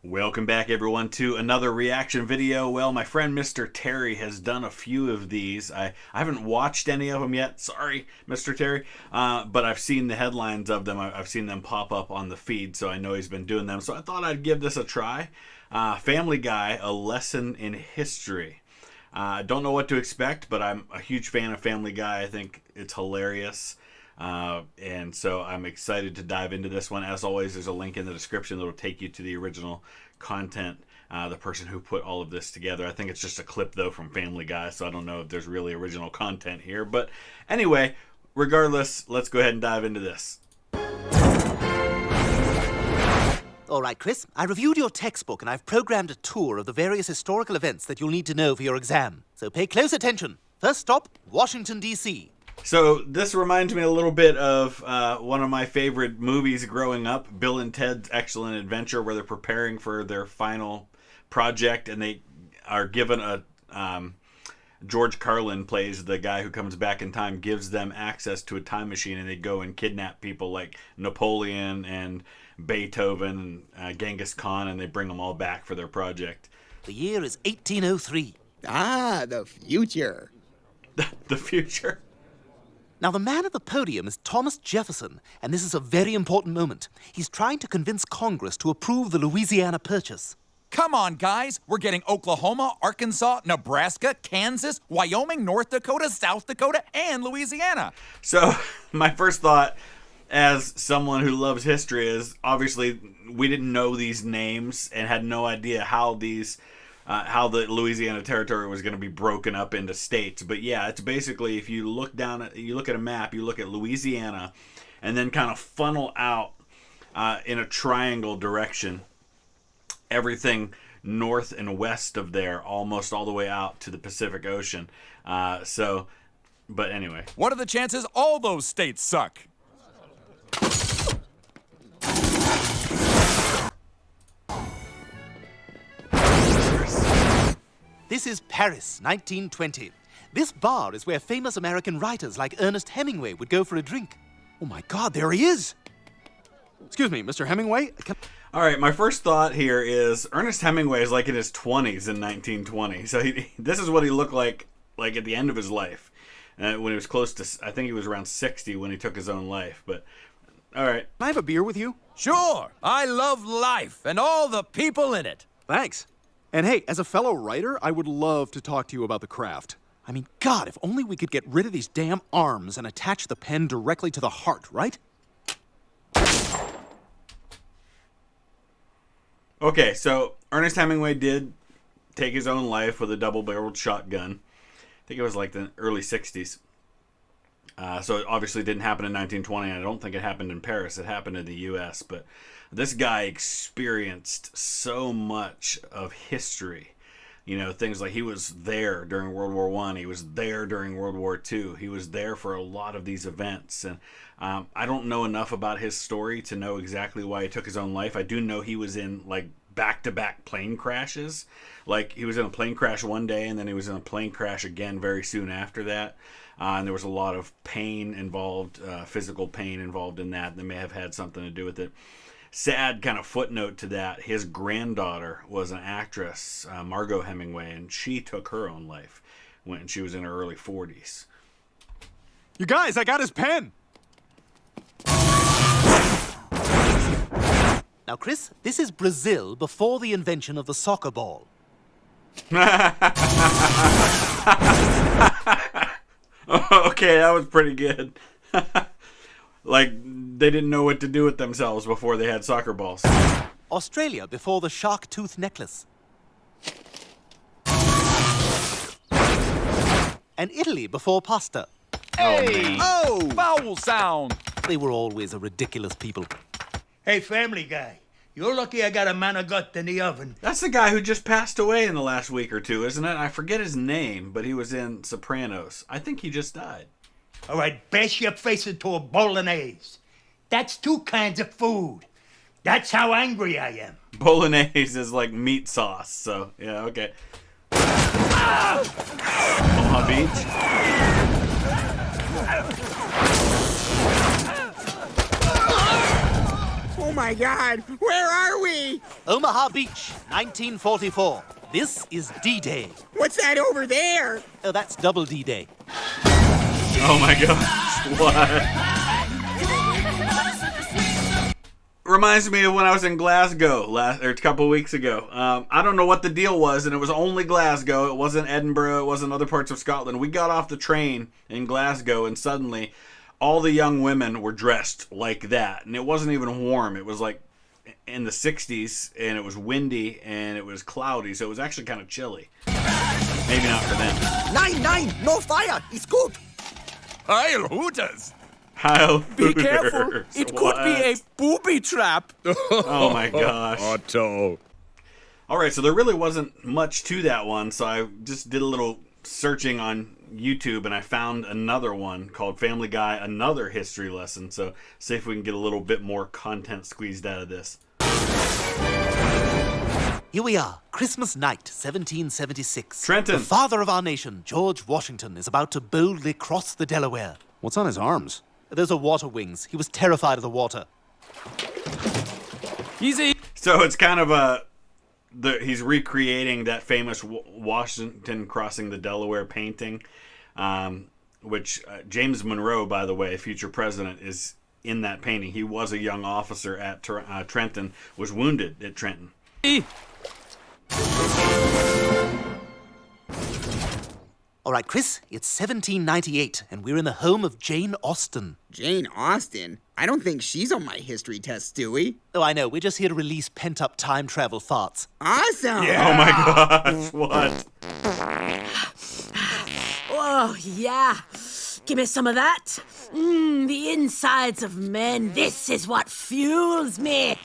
Welcome back, everyone, to another reaction video. Well, my friend Mr. Terry has done a few of these. I haven't watched any of them yet. Sorry, Mr. Terry. But I've seen the headlines of them. I've seen them pop up on the feed, so I know he's been doing them. So I thought I'd give this a try. Family Guy, A Lesson in History. I don't know what to expect, but I'm a huge fan of Family Guy. I think it's hilarious. And so I'm excited to dive into this one. As always, there's a link in the description that will take you to the original content, the person who put all of this together. I think it's just a clip, though, from Family Guy, so I don't know if there's really original content here. But anyway, regardless, let's go ahead and dive into this. All right, Chris, I reviewed your textbook and I've programmed a tour of the various historical events that you'll need to know for your exam. So pay close attention. First stop, Washington, D.C. So this reminds me a little bit of one of my favorite movies growing up, Bill and Ted's Excellent Adventure, where they're preparing for their final project and they are given a... George Carlin plays the guy who comes back in time, gives them access to a time machine, and they go and kidnap people like Napoleon and Beethoven and Genghis Khan, and they bring them all back for their project. The year is 1803. Ah, the future. The future? Now, the man at the podium is Thomas Jefferson, and this is a very important moment. He's trying to convince Congress to approve the Louisiana Purchase. Come on, guys. We're getting Oklahoma, Arkansas, Nebraska, Kansas, Wyoming, North Dakota, South Dakota, and Louisiana. So, my first thought as someone who loves history is, obviously, we didn't know these names and had no idea how these... how the Louisiana Territory was going to be broken up into states. But yeah, it's basically, if you look at a map, you look at Louisiana, and then kind of funnel out in a triangle direction, everything north and west of there, almost all the way out to the Pacific Ocean. But anyway. What are the chances all those states suck? This is Paris, 1920. This bar is where famous American writers like Ernest Hemingway would go for a drink. Oh my God, there he is! Excuse me, Mr. Hemingway? All right, my first thought here is Ernest Hemingway is like in his 20s in 1920. So this is what he looked like at the end of his life. When he was close to, I think he was around 60 when he took his own life. But, all right. Can I have a beer with you? Sure. I love life and all the people in it. Thanks. And hey, as a fellow writer, I would love to talk to you about the craft. I mean, God, if only we could get rid of these damn arms and attach the pen directly to the heart, right? Okay, so Ernest Hemingway did take his own life with a double-barreled shotgun. I think it was like the early 60s. So it obviously didn't happen in 1920, and I don't think it happened in Paris. It happened in the U.S., but this guy experienced so much of history. You know, things like he was there during World War I. He was there during World War II. He was there for a lot of these events. And I don't know enough about his story to know exactly why he took his own life. I do know he was in, like, back-to-back plane crashes. Like, he was in a plane crash one day, and then he was in a plane crash again very soon after that. And there was a lot of pain involved, physical pain involved in that. That may have had something to do with it. Sad kind of footnote to that, his granddaughter was an actress, Margot Hemingway, and she took her own life when she was in her early 40s. You guys, I got his pen! Now, Chris, this is Brazil before the invention of the soccer ball. Okay, that was pretty good. Like, they didn't know what to do with themselves before they had soccer balls. Australia before the shark tooth necklace. And Italy before pasta. Hey! Oh! Vowel sound! They were always a ridiculous people. Hey, Family Guy, you're lucky I got a man of gut in the oven. That's the guy who just passed away in the last week or two, isn't it? I forget his name, but he was in Sopranos. I think he just died. All right, bash your face into a bolognese. That's two kinds of food. That's how angry I am. Bolognese is like meat sauce, so yeah, okay. Omaha Beach. Oh my God, where are we? Omaha Beach, 1944. This is D-Day. What's that over there? Oh, that's double D-Day. Oh my gosh, what? Reminds me of when I was in Glasgow a couple of weeks ago. I don't know what the deal was, and it was only Glasgow. It wasn't Edinburgh. It wasn't other parts of Scotland. We got off the train in Glasgow, and suddenly all the young women were dressed like that. And it wasn't even warm. It was like in the 60s, and it was windy, and it was cloudy, so it was actually kind of chilly. Maybe not for them. 9, no fire. It's good. Heil Hooters! Heil Be careful. Hooters. It What? could be a booby trap. Oh my gosh. Otto. All right, so there really wasn't much to that one, so I just did a little searching on YouTube, and I found another one called Family Guy, Another History Lesson. So see if we can get a little bit more content squeezed out of this. Here we are, Christmas night, 1776. Trenton. The father of our nation, George Washington, is about to boldly cross the Delaware. What's on his arms? Those are water wings. He was terrified of the water. Easy. So it's kind of he's recreating that famous Washington crossing the Delaware painting, which James Monroe, by the way, future president, is in that painting. He was a young officer at Trenton, was wounded at Trenton. All right, Chris, it's 1798, and we're in the home of Jane Austen. Jane Austen? I don't think she's on my history test, Stewie. Oh, I know. We're just here to release pent-up time travel thoughts. Awesome. Oh my gosh, what? Oh, yeah. Give me some of that. The insides of men. This is what fuels me.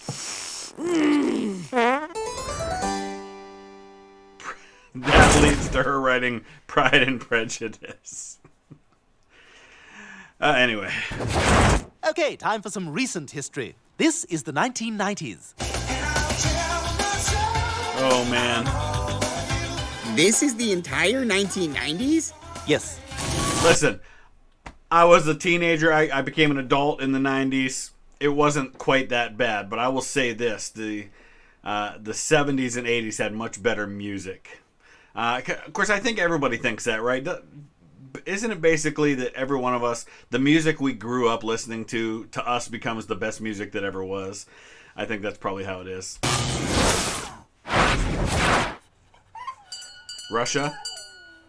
That leads to her writing Pride and Prejudice. Anyway. Okay, time for some recent history. This is the 1990s. Oh, man. This is the entire 1990s? Yes. Listen, I was a teenager. I became an adult in the 90s. It wasn't quite that bad, but I will say this. The 70s and 80s had much better music. Of course, I think everybody thinks that, right? Isn't it basically that every one of us, the music we grew up listening to us becomes the best music that ever was? I think that's probably how it is. Russia?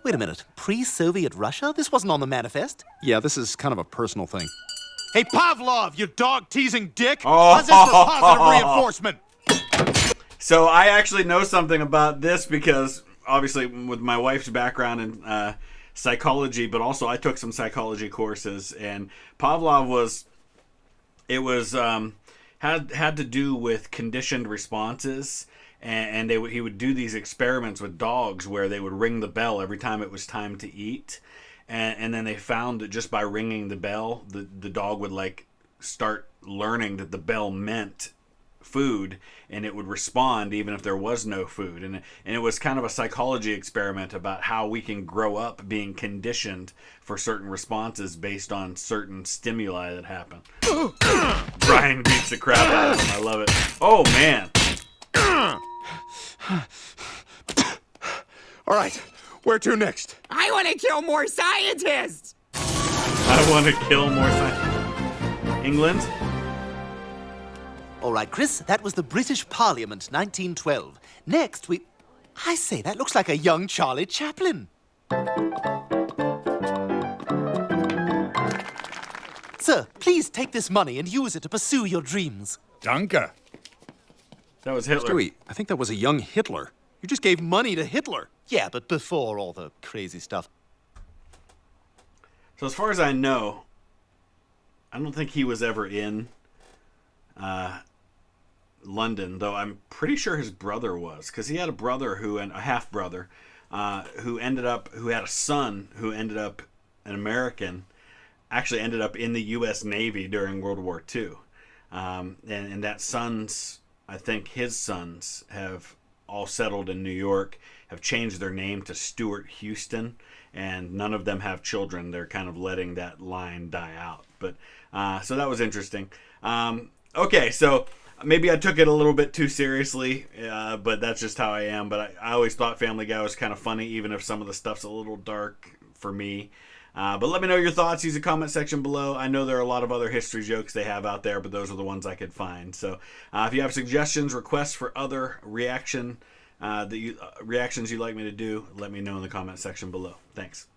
Wait a minute. Pre-Soviet Russia? This wasn't on the manifest. Yeah, this is kind of a personal thing. Hey, Pavlov, you dog-teasing dick! Oh. How's this for positive reinforcement? So I actually know something about this because, obviously, with my wife's background in psychology, but also I took some psychology courses, and Pavlov had to do with conditioned responses, and he would do these experiments with dogs where they would ring the bell every time it was time to eat, and then they found that just by ringing the bell, the dog would like start learning that the bell meant food, and it would respond even if there was no food. And it was kind of a psychology experiment about how we can grow up being conditioned for certain responses based on certain stimuli that happen. Brian beats the crap out of him. I love it. Oh, man. All right, where to next? I want to kill more scientists! I want to kill more scientists. England? All right, Chris, that was the British Parliament, 1912. Next, I say, that looks like a young Charlie Chaplin. Sir, please take this money and use it to pursue your dreams. Danke. That was Hitler. Stewie, I think that was a young Hitler. You just gave money to Hitler. Yeah, but before all the crazy stuff. So as far as I know, I don't think he was ever in London, though I'm pretty sure his brother was, because he had a brother a half brother, who had a son who ended up an American, actually ended up in the U.S. Navy during World War II, and that son's, I think his sons have all settled in New York, have changed their name to Stuart Houston, and none of them have children. They're kind of letting that line die out. But so that was interesting. Okay, so maybe I took it a little bit too seriously, but that's just how I am. But I always thought Family Guy was kind of funny, even if some of the stuff's a little dark for me. But let me know your thoughts. Use the comment section below. I know there are a lot of other history jokes they have out there, but those are the ones I could find. So if you have suggestions, requests for other reactions you'd like me to do, let me know in the comment section below. Thanks.